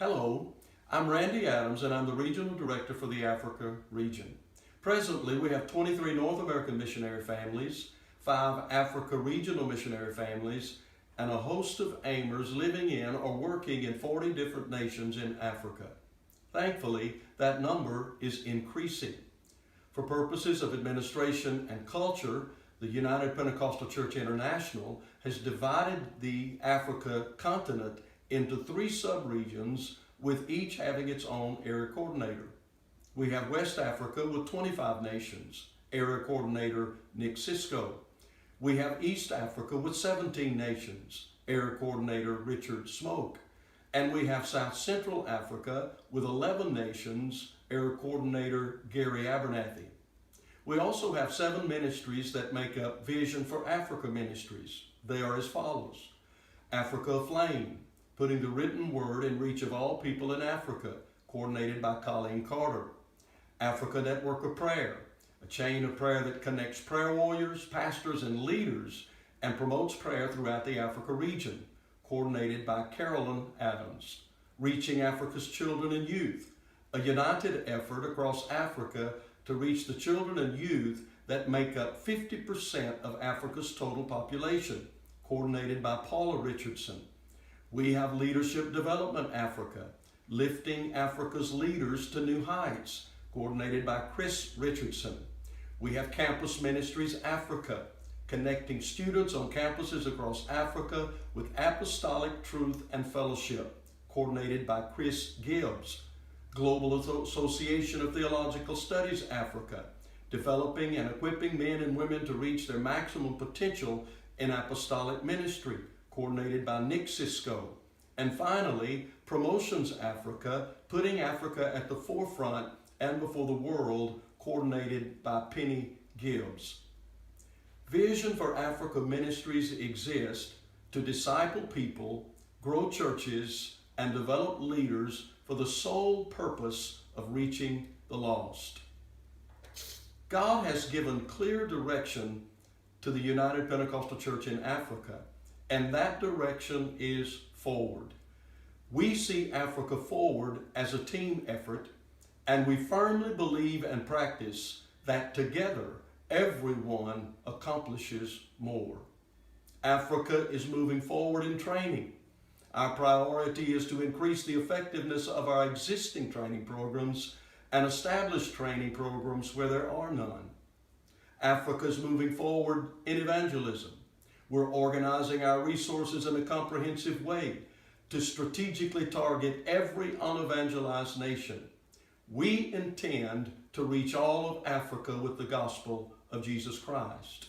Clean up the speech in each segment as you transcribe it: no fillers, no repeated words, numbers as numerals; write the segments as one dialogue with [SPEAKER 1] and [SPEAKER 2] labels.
[SPEAKER 1] Hello, I'm Randy Adams and I'm the Regional Director for the Africa region. Presently, we have 23 North American missionary families, 5 Africa regional missionary families, and a host of AIMers living in or working in 40 different nations in Africa. Thankfully, that number is increasing. For purposes of administration and culture, the United Pentecostal Church International has divided the Africa continent into 3 sub-regions, with each having its own area coordinator. We have West Africa with 25 nations, area coordinator Nick Cisco. We have East Africa with 17 nations, area coordinator Richard Smoke. And we have South Central Africa with 11 nations, area coordinator Gary Abernathy. We also have 7 ministries that make up Vision for Africa Ministries. They are as follows: Africa Aflame, putting the written word in reach of all people in Africa, coordinated by Colleen Carter. Africa Network of Prayer, a chain of prayer that connects prayer warriors, pastors, and leaders and promotes prayer throughout the Africa region, coordinated by Carolyn Adams. Reaching Africa's Children and Youth, a united effort across Africa to reach the children and youth that make up 50% of Africa's total population, coordinated by Paula Richardson. We have Leadership Development Africa, lifting Africa's leaders to new heights, coordinated by Chris Richardson. We have Campus Ministries Africa, connecting students on campuses across Africa with apostolic truth and fellowship, coordinated by Chris Gibbs. Global Association of Theological Studies Africa, developing and equipping men and women to reach their maximum potential in apostolic ministry, coordinated by Nick Cisco. And finally, Promotions Africa, putting Africa at the forefront and before the world, coordinated by Penny Gibbs. Vision for Africa Ministries exists to disciple people, grow churches, and develop leaders for the sole purpose of reaching the lost. God has given clear direction to the United Pentecostal Church in Africa, and that direction is forward. We see Africa forward as a team effort, and we firmly believe and practice that together everyone accomplishes more. Africa is moving forward in training. Our priority is to increase the effectiveness of our existing training programs and establish training programs where there are none. Africa is moving forward in evangelism. We're organizing our resources in a comprehensive way to strategically target every unevangelized nation. We intend to reach all of Africa with the gospel of Jesus Christ.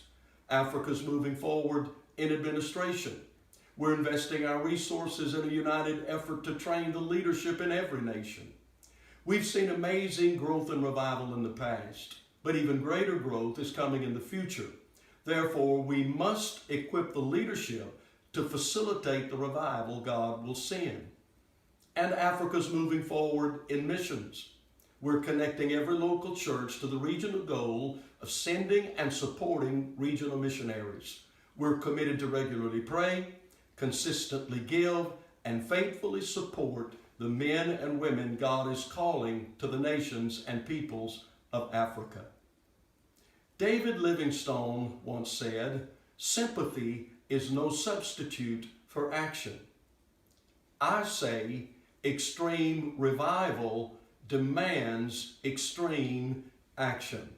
[SPEAKER 1] Africa's moving forward in administration. We're investing our resources in a united effort to train the leadership in every nation. We've seen amazing growth and revival in the past, but even greater growth is coming in the future. Therefore, we must equip the leadership to facilitate the revival God will send. And Africa's moving forward in missions. We're connecting every local church to the regional goal of sending and supporting regional missionaries. We're committed to regularly pray, consistently give, and faithfully support the men and women God is calling to the nations and peoples of Africa. David Livingstone once said, "Sympathy is no substitute for action." I say, extreme revival demands extreme action.